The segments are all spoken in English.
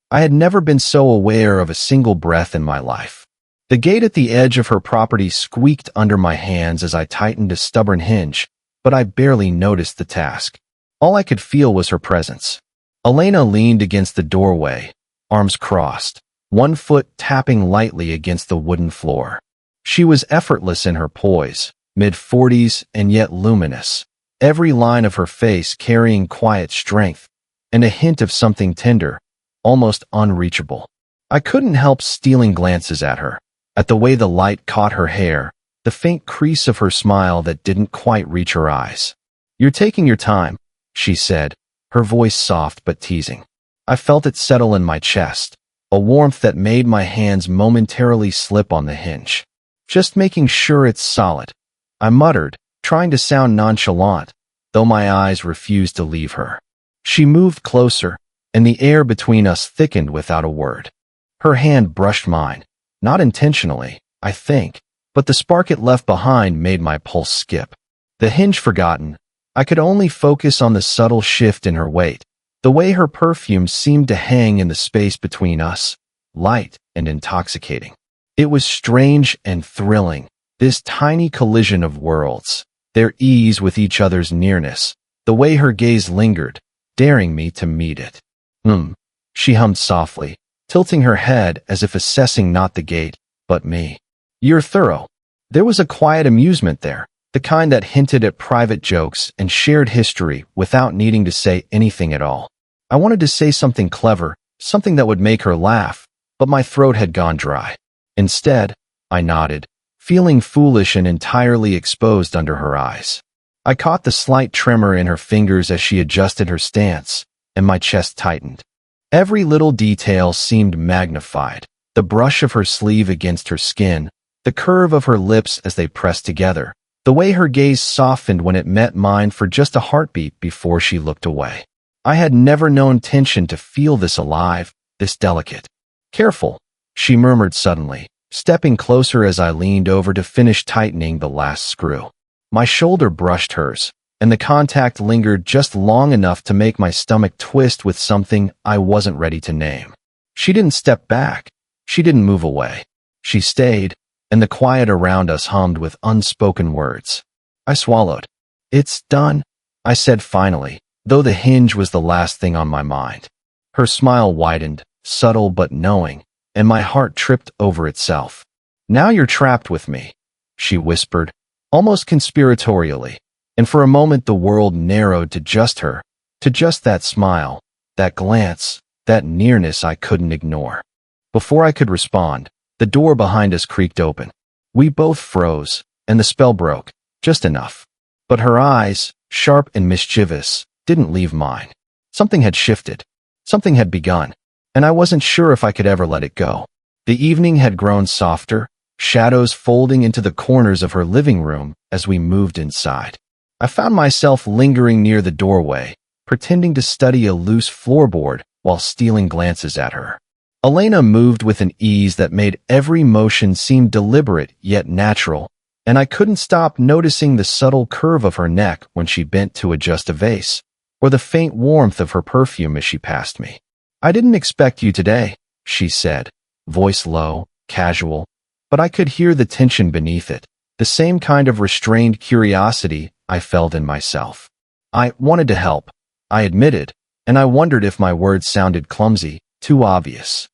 I had never been so aware of a single breath in my life. The gate at the edge of her property squeaked under my hands as I tightened a stubborn hinge, but I barely noticed the task. All I could feel was her presence. Elena leaned against the doorway, arms crossed, one foot tapping lightly against the wooden floor. She was effortless in her poise, mid-40s and yet luminous, every line of her face carrying quiet strength and a hint of something tender, almost unreachable. I couldn't help stealing glances at her, at the way the light caught her hair, the faint crease of her smile that didn't quite reach her eyes. "You're taking your time," she said, her voice soft but teasing. I felt it settle in my chest, a warmth that made my hands momentarily slip on the hinge. "Just making sure it's solid," I muttered, trying to sound nonchalant, though my eyes refused to leave her. She moved closer, and the air between us thickened without a word. Her hand brushed mine, not intentionally, I think, but the spark it left behind made my pulse skip. The hinge forgotten, I could only focus on the subtle shift in her weight, the way her perfume seemed to hang in the space between us, light and intoxicating. It was strange and thrilling, this tiny collision of worlds, their ease with each other's nearness, the way her gaze lingered, daring me to meet it. She hummed softly, tilting her head as if assessing not the gate, but me. "You're thorough." There was a quiet amusement there, the kind that hinted at private jokes and shared history without needing to say anything at all. I wanted to say something clever, something that would make her laugh, but my throat had gone dry. Instead, I nodded, feeling foolish and entirely exposed under her eyes. I caught the slight tremor in her fingers as she adjusted her stance, and my chest tightened. Every little detail seemed magnified, the brush of her sleeve against her skin, the curve of her lips as they pressed together, the way her gaze softened when it met mine for just a heartbeat before she looked away. I had never known tension to feel this alive, this delicate. "Careful," she murmured suddenly, stepping closer as I leaned over to finish tightening the last screw. My shoulder brushed hers, and the contact lingered just long enough to make my stomach twist with something I wasn't ready to name. She didn't step back. She didn't move away. She stayed, and the quiet around us hummed with unspoken words. I swallowed. "It's done," I said finally, though the hinge was the last thing on my mind. Her smile widened, subtle but knowing, and my heart tripped over itself. "Now you're trapped with me," she whispered, almost conspiratorially, and for a moment the world narrowed to just her, to just that smile, that glance, that nearness I couldn't ignore. Before I could respond, the door behind us creaked open. We both froze, and the spell broke, just enough. But her eyes, sharp and mischievous, didn't leave mine. Something had shifted. Something had begun, and I wasn't sure if I could ever let it go. The evening had grown softer, shadows folding into the corners of her living room as we moved inside. I found myself lingering near the doorway, pretending to study a loose floorboard while stealing glances at her. Elena moved with an ease that made every motion seem deliberate yet natural, and I couldn't stop noticing the subtle curve of her neck when she bent to adjust a vase, or the faint warmth of her perfume as she passed me. "I didn't expect you today," she said, voice low, casual, but I could hear the tension beneath it, the same kind of restrained curiosity I felt in myself. "I wanted to help," I admitted, and I wondered if my words sounded clumsy, too obvious.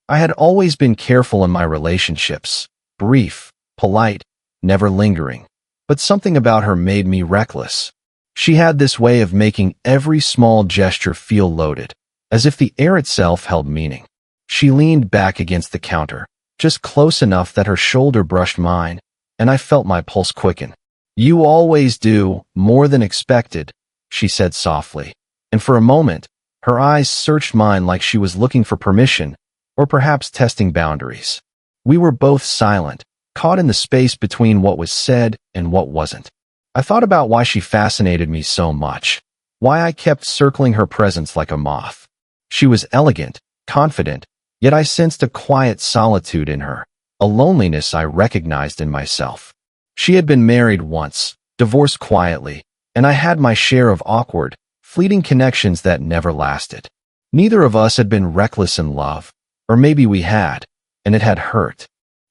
I had always been careful in my relationships, brief, polite, never lingering, but something about her made me reckless. She had this way of making every small gesture feel loaded, as if the air itself held meaning. She leaned back against the counter, just close enough that her shoulder brushed mine, and I felt my pulse quicken. "You always do, more than expected," she said softly, and for a moment, her eyes searched mine like she was looking for permission, or perhaps testing boundaries. We were both silent, caught in the space between what was said and what wasn't. I thought about why she fascinated me so much, why I kept circling her presence like a moth. She was elegant, confident, yet I sensed a quiet solitude in her, a loneliness I recognized in myself. She had been married once, divorced quietly, and I had my share of awkward, fleeting connections that never lasted. Neither of us had been reckless in love, or maybe we had, and it had hurt.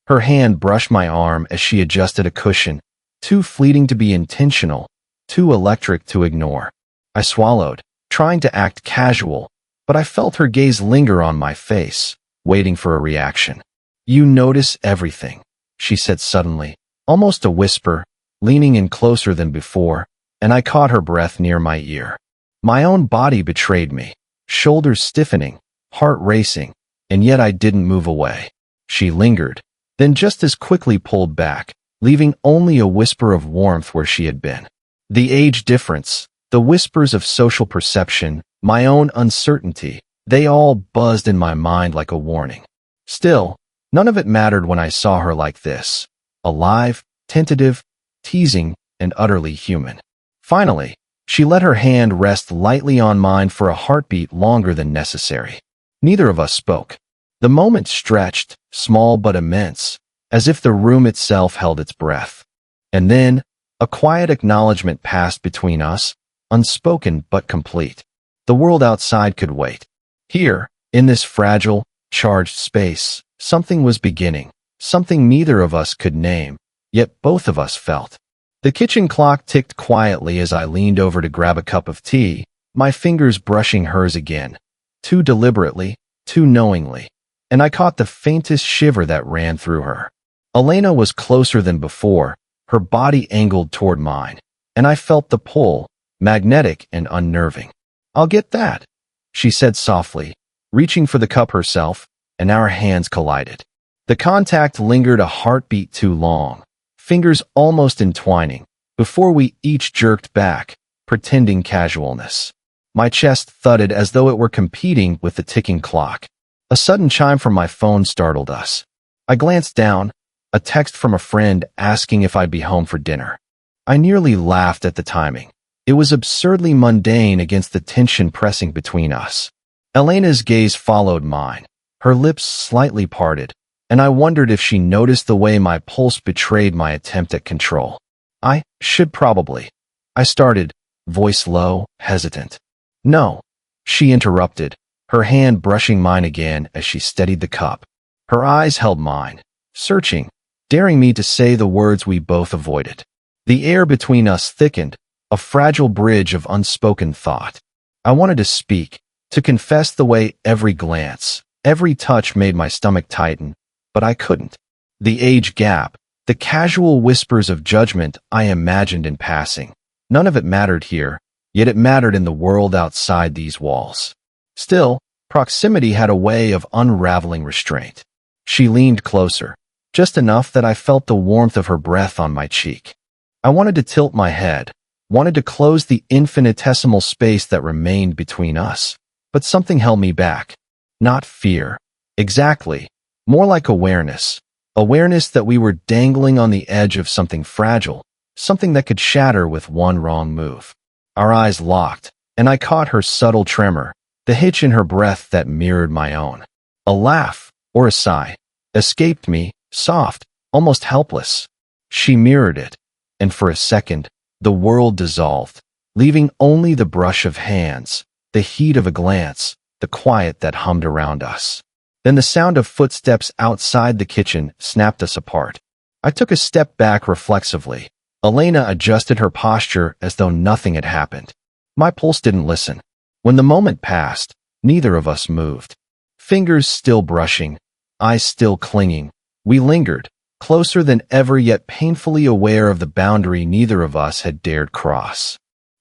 Her hand brushed my arm as she adjusted a cushion, too fleeting to be intentional, too electric to ignore. I swallowed, trying to act casual, but I felt her gaze linger on my face, waiting for a reaction. "You notice everything," she said suddenly, almost a whisper, leaning in closer than before, and I caught her breath near my ear. My own body betrayed me, shoulders stiffening, heart racing, and yet I didn't move away. She lingered, then just as quickly pulled back, leaving only a whisper of warmth where she had been. The age difference, the whispers of social perception, my own uncertainty, they all buzzed in my mind like a warning. Still, none of it mattered when I saw her like this, alive, tentative, teasing, and utterly human. Finally, she let her hand rest lightly on mine for a heartbeat longer than necessary. Neither of us spoke. The moment stretched, small but immense, as if the room itself held its breath. And then, a quiet acknowledgement passed between us, unspoken but complete. The world outside could wait. Here, in this fragile, charged space, something was beginning, something neither of us could name, yet both of us felt. The kitchen clock ticked quietly as I leaned over to grab a cup of tea, my fingers brushing hers again, too deliberately, too knowingly, and I caught the faintest shiver that ran through her. Elena was closer than before, her body angled toward mine, and I felt the pull, magnetic and unnerving. "I'll get that," she said softly, reaching for the cup herself, and our hands collided. The contact lingered a heartbeat too long, fingers almost entwining, before we each jerked back, pretending casualness. My chest thudded as though it were competing with the ticking clock. A sudden chime from my phone startled us. I glanced down, a text from a friend asking if I'd be home for dinner. I nearly laughed at the timing. It was absurdly mundane against the tension pressing between us. Elena's gaze followed mine, her lips slightly parted, and I wondered if she noticed the way my pulse betrayed my attempt at control. "I should probably," I started, voice low, hesitant. "No," she interrupted, her hand brushing mine again as she steadied the cup. Her eyes held mine, searching, daring me to say the words we both avoided. The air between us thickened, a fragile bridge of unspoken thought. I wanted to speak, to confess the way every glance, every touch made my stomach tighten, but I couldn't. The age gap, the casual whispers of judgment I imagined in passing, none of it mattered here, yet it mattered in the world outside these walls. Still, proximity had a way of unraveling restraint. She leaned closer, just enough that I felt the warmth of her breath on my cheek. I wanted to tilt my head, wanted to close the infinitesimal space that remained between us, but something held me back. Not fear. Exactly. More like awareness. Awareness that we were dangling on the edge of something fragile, something that could shatter with one wrong move. Our eyes locked, and I caught her subtle tremor, the hitch in her breath that mirrored my own. A laugh, or a sigh, escaped me, soft, almost helpless. She mirrored it, and for a second, the world dissolved, leaving only the brush of hands, the heat of a glance, the quiet that hummed around us. Then the sound of footsteps outside the kitchen snapped us apart. I took a step back reflexively. Elena adjusted her posture as though nothing had happened. My pulse didn't listen. When the moment passed, neither of us moved. Fingers still brushing, eyes still clinging, we lingered, closer than ever yet painfully aware of the boundary neither of us had dared cross.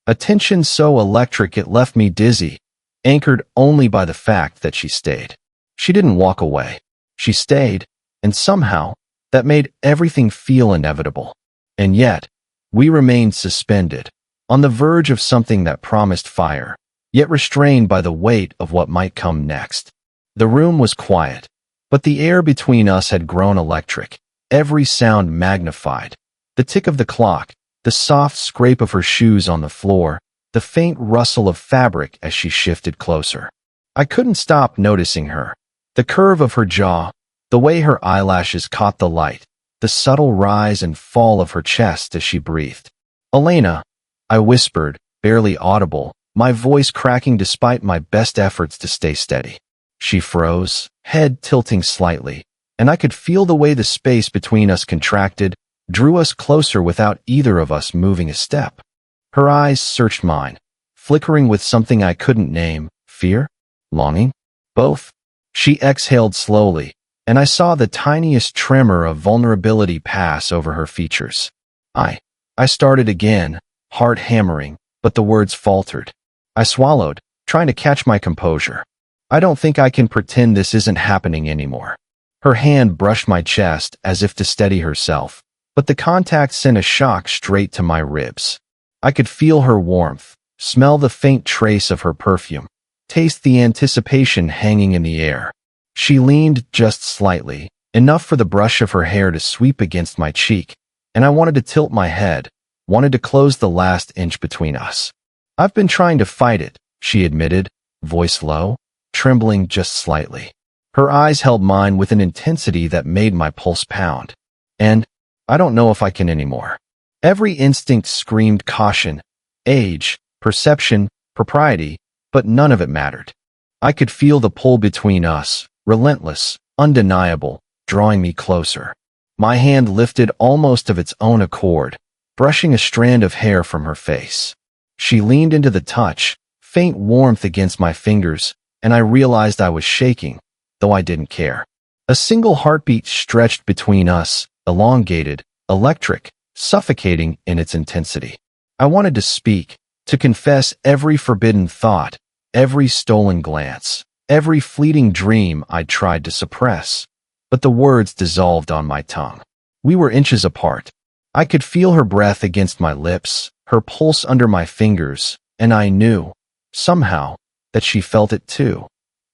A tension so electric it left me dizzy, anchored only by the fact that she stayed. She didn't walk away. She stayed, and somehow, that made everything feel inevitable. And yet, we remained suspended, on the verge of something that promised fire, yet restrained by the weight of what might come next. The room was quiet, but the air between us had grown electric, every sound magnified. The tick of the clock, the soft scrape of her shoes on the floor, the faint rustle of fabric as she shifted closer. I couldn't stop noticing her. The curve of her jaw, the way her eyelashes caught the light, the subtle rise and fall of her chest as she breathed. "Elena," I whispered, barely audible, my voice cracking despite my best efforts to stay steady. She froze, head tilting slightly, and I could feel the way the space between us contracted, drew us closer without either of us moving a step. Her eyes searched mine, flickering with something I couldn't name. Fear? Longing? Both? She exhaled slowly, and I saw the tiniest tremor of vulnerability pass over her features. I started again, heart hammering, but the words faltered. I swallowed, trying to catch my composure. I don't think I can pretend this isn't happening anymore. Her hand brushed my chest as if to steady herself, but the contact sent a shock straight to my ribs. I could feel her warmth, smell the faint trace of her perfume, taste the anticipation hanging in the air. She leaned just slightly, enough for the brush of her hair to sweep against my cheek, and I wanted to tilt my head, wanted to close the last inch between us. I've been trying to fight it, she admitted, voice low, trembling just slightly. Her eyes held mine with an intensity that made my pulse pound. And I don't know if I can anymore. Every instinct screamed caution, age, perception, propriety, but none of it mattered. I could feel the pull between us, relentless, undeniable, drawing me closer. My hand lifted almost of its own accord, brushing a strand of hair from her face. She leaned into the touch, faint warmth against my fingers, and I realized I was shaking, though I didn't care. A single heartbeat stretched between us, elongated, electric, suffocating in its intensity. I wanted to speak, to confess every forbidden thought, every stolen glance, every fleeting dream I'd tried to suppress. But the words dissolved on my tongue. We were inches apart. I could feel her breath against my lips, her pulse under my fingers, and I knew, somehow, that she felt it too.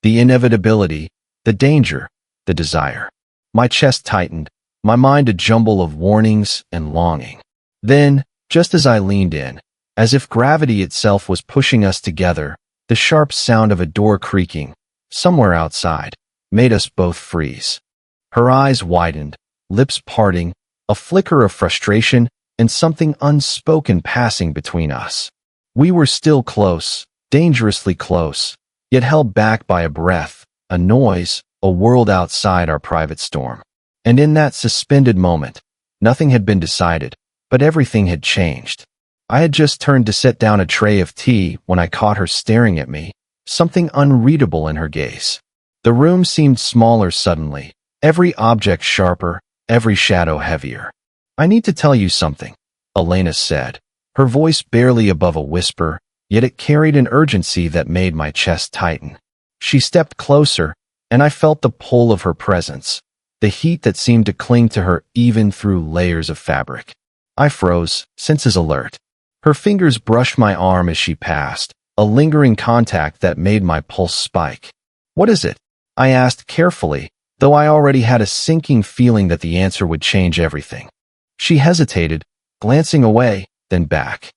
The inevitability, the danger, the desire. My chest tightened, my mind a jumble of warnings and longing. Then, just as I leaned in, as if gravity itself was pushing us together, the sharp sound of a door creaking, somewhere outside, made us both freeze. Her eyes widened, lips parting, a flicker of frustration, and something unspoken passing between us. We were still close, dangerously close, yet held back by a breath, a noise, a world outside our private storm. And in that suspended moment, nothing had been decided, but everything had changed. I had just turned to set down a tray of tea when I caught her staring at me, something unreadable in her gaze. The room seemed smaller suddenly, every object sharper, every shadow heavier. "I need to tell you something," Elena said, her voice barely above a whisper, yet it carried an urgency that made my chest tighten. She stepped closer, and I felt the pull of her presence, the heat that seemed to cling to her even through layers of fabric. I froze, senses alert. Her fingers brushed my arm as she passed, a lingering contact that made my pulse spike. "What is it?" I asked carefully, though I already had a sinking feeling that the answer would change everything. She hesitated, glancing away, then back.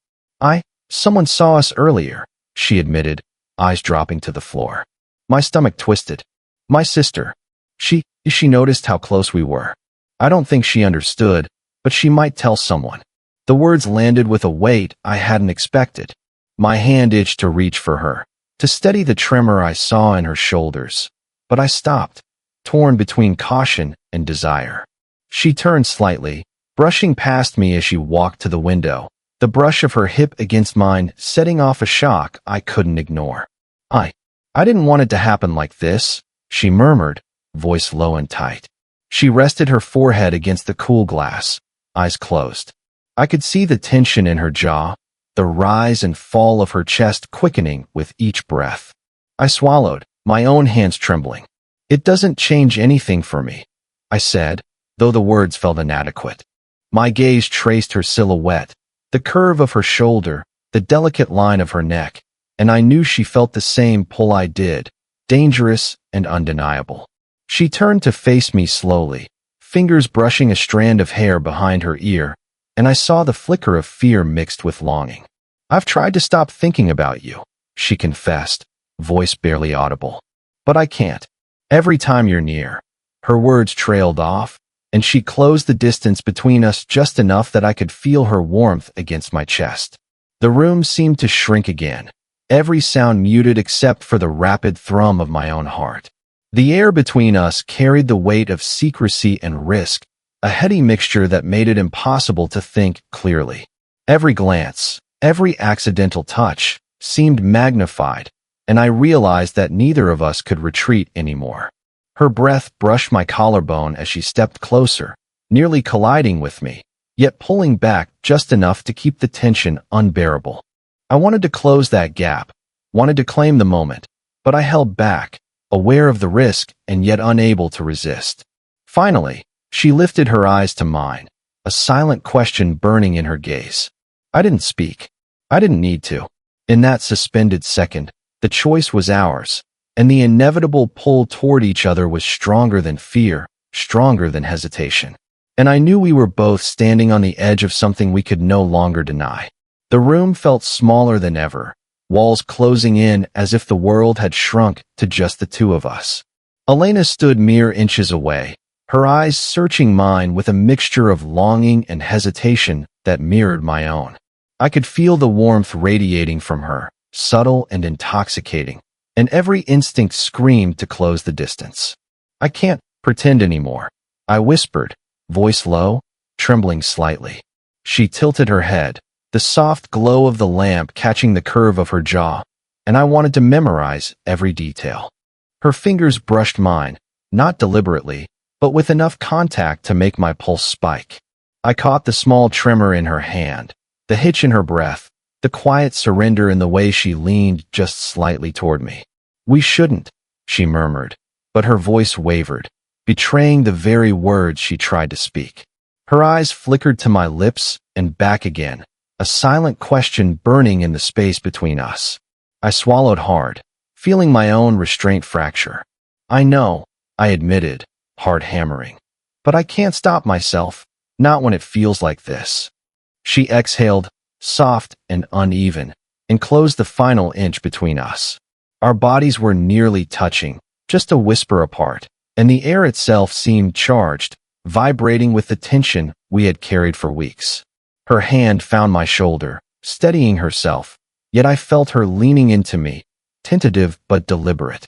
Someone saw us earlier," she admitted, eyes dropping to the floor. My stomach twisted. "My sister. She noticed how close we were. I don't think she understood, but she might tell someone." The words landed with a weight I hadn't expected. My hand itched to reach for her, to steady the tremor I saw in her shoulders. But I stopped, torn between caution and desire. She turned slightly, brushing past me as she walked to the window, the brush of her hip against mine setting off a shock I couldn't ignore. I didn't want it to happen like this," she murmured, voice low and tight. She rested her forehead against the cool glass, eyes closed. I could see the tension in her jaw, the rise and fall of her chest quickening with each breath. I swallowed, my own hands trembling. "It doesn't change anything for me," I said, though the words felt inadequate. My gaze traced her silhouette, the curve of her shoulder, the delicate line of her neck, and I knew she felt the same pull I did, dangerous and undeniable. She turned to face me slowly, fingers brushing a strand of hair behind her ear, and I saw the flicker of fear mixed with longing. "I've tried to stop thinking about you," she confessed, voice barely audible. "But I can't. Every time you're near." Her words trailed off, and she closed the distance between us just enough that I could feel her warmth against my chest. The room seemed to shrink again, every sound muted except for the rapid thrum of my own heart. The air between us carried the weight of secrecy and risk, a heady mixture that made it impossible to think clearly. Every glance, every accidental touch, seemed magnified, and I realized that neither of us could retreat anymore. Her breath brushed my collarbone as she stepped closer, nearly colliding with me, yet pulling back just enough to keep the tension unbearable. I wanted to close that gap, wanted to claim the moment, but I held back, aware of the risk and yet unable to resist. Finally, she lifted her eyes to mine, a silent question burning in her gaze. I didn't speak. I didn't need to. In that suspended second, the choice was ours, and the inevitable pull toward each other was stronger than fear, stronger than hesitation. And I knew we were both standing on the edge of something we could no longer deny. The room felt smaller than ever, walls closing in as if the world had shrunk to just the two of us. Elena stood mere inches away, her eyes searching mine with a mixture of longing and hesitation that mirrored my own. I could feel the warmth radiating from her, subtle and intoxicating, and every instinct screamed to close the distance. I can't pretend anymore, I whispered, voice low, trembling slightly. She tilted her head, the soft glow of the lamp catching the curve of her jaw, and I wanted to memorize every detail. Her fingers brushed mine, not deliberately, but with enough contact to make my pulse spike. I caught the small tremor in her hand, the hitch in her breath, the quiet surrender in the way she leaned just slightly toward me. "We shouldn't," she murmured, but her voice wavered, betraying the very words she tried to speak. Her eyes flickered to my lips and back again, a silent question burning in the space between us. I swallowed hard, feeling my own restraint fracture. "I know," I admitted, heart hammering, "but I can't stop myself, not when it feels like this." She exhaled, soft and uneven, and closed the final inch between us. Our bodies were nearly touching, just a whisper apart, and the air itself seemed charged, vibrating with the tension we had carried for weeks. Her hand found my shoulder, steadying herself, yet I felt her leaning into me, tentative but deliberate.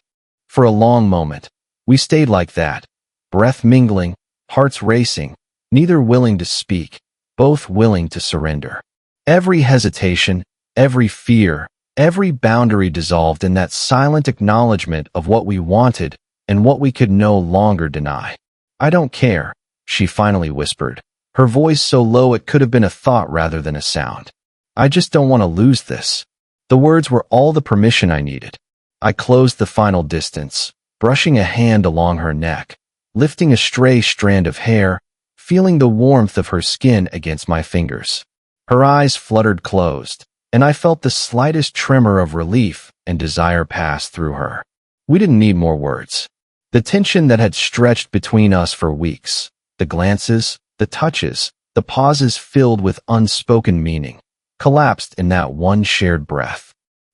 For a long moment, we stayed like that, breath mingling, hearts racing, neither willing to speak, both willing to surrender. Every hesitation, every fear, every boundary dissolved in that silent acknowledgement of what we wanted and what we could no longer deny. "I don't care," she finally whispered, her voice so low it could have been a thought rather than a sound. "I just don't want to lose this." The words were all the permission I needed. I closed the final distance, brushing a hand along her neck, lifting a stray strand of hair, feeling the warmth of her skin against my fingers. Her eyes fluttered closed, and I felt the slightest tremor of relief and desire pass through her. We didn't need more words. The tension that had stretched between us for weeks, the glances, the touches, the pauses filled with unspoken meaning, collapsed in that one shared breath.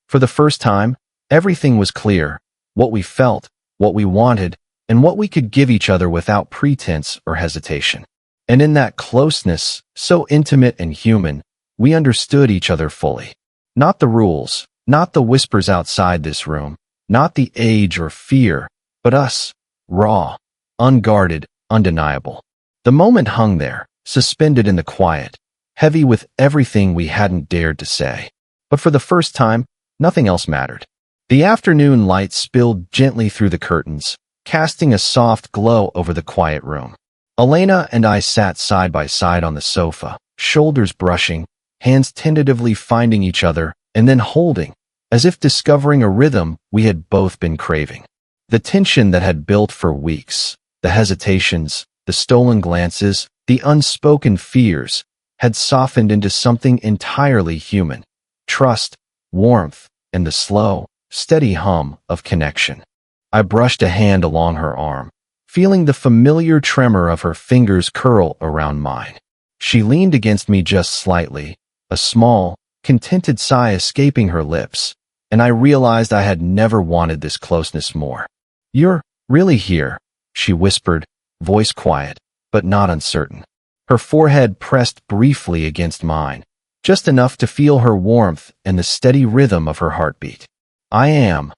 For the first time, everything was clear, what we felt, what we wanted, and what we could give each other without pretense or hesitation. And in that closeness, so intimate and human, we understood each other fully. Not the rules, not the whispers outside this room, not the age or fear, but us, raw, unguarded, undeniable. The moment hung there, suspended in the quiet, heavy with everything we hadn't dared to say. But for the first time, nothing else mattered. The afternoon light spilled gently through the curtains, casting a soft glow over the quiet room. Elena and I sat side by side on the sofa, shoulders brushing, hands tentatively finding each other, and then holding, as if discovering a rhythm we had both been craving. The tension that had built for weeks, the hesitations, the stolen glances, the unspoken fears, had softened into something entirely human. Trust, warmth, and the slow, steady hum of connection. I brushed a hand along her arm, feeling the familiar tremor of her fingers curl around mine. She leaned against me just slightly, a small, contented sigh escaping her lips, and I realized I had never wanted this closeness more. "You're really here," she whispered, voice quiet, but not uncertain. Her forehead pressed briefly against mine, just enough to feel her warmth and the steady rhythm of her heartbeat. I am,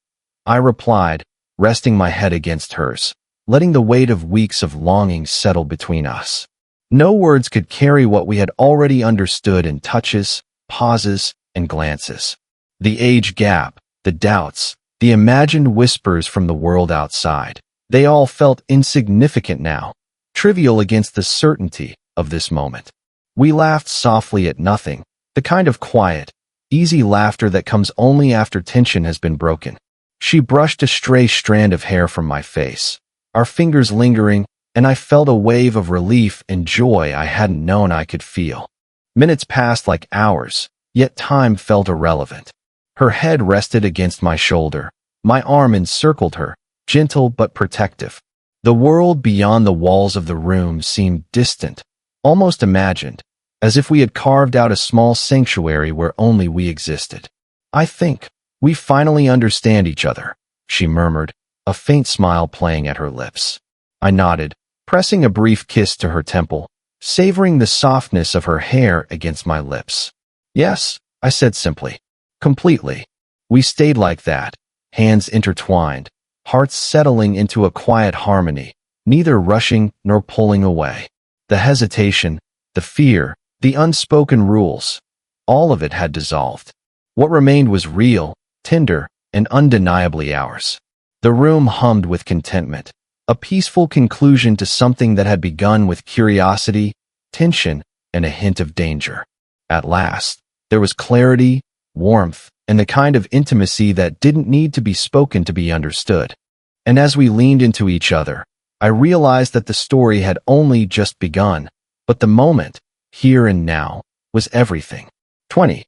I replied, resting my head against hers, letting the weight of weeks of longing settle between us. No words could carry what we had already understood in touches, pauses, and glances. The age gap, the doubts, the imagined whispers from the world outside, they all felt insignificant now, trivial against the certainty of this moment. We laughed softly at nothing, the kind of quiet, easy laughter that comes only after tension has been broken. She brushed a stray strand of hair from my face, our fingers lingering, and I felt a wave of relief and joy I hadn't known I could feel. Minutes passed like hours, yet time felt irrelevant. Her head rested against my shoulder. My arm encircled her, gentle but protective. The world beyond the walls of the room seemed distant, almost imagined, as if we had carved out a small sanctuary where only we existed. I think we finally understand each other, she murmured, a faint smile playing at her lips. I nodded, pressing a brief kiss to her temple, savoring the softness of her hair against my lips. Yes, I said simply. Completely. We stayed like that, hands intertwined, hearts settling into a quiet harmony, neither rushing nor pulling away. The hesitation, the fear, the unspoken rules, all of it had dissolved. What remained was real, tender, and undeniably ours. The room hummed with contentment, a peaceful conclusion to something that had begun with curiosity, tension, and a hint of danger. At last, there was clarity, warmth, and the kind of intimacy that didn't need to be spoken to be understood. And as we leaned into each other, I realized that the story had only just begun, but the moment, here and now, was everything. 20.